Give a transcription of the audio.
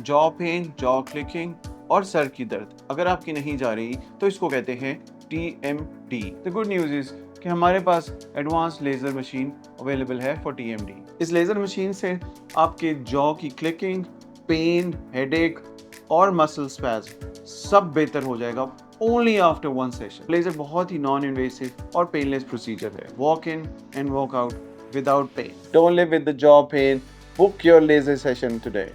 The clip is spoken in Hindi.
जॉ पेन, जॉ क्लिकिंग और सर की दर्द अगर आपकी नहीं जा रही तो इसको कहते हैं TMD। The good news is कि हमारे पास एडवांस लेज़र मशीन अवेलेबल है फॉर TMD। इस लेज़र मशीन से आपके जॉ की क्लिकिंग, पेन, हेडेक और मसल स्पैज़म सब बेहतर हो जाएगा only after one session. Laser बहुत ही नॉन इन्वेसिव और पेनलेस प्रोसीजर है। Walk in and walk out without pain. Don't live with the jaw pain. Book your laser session today.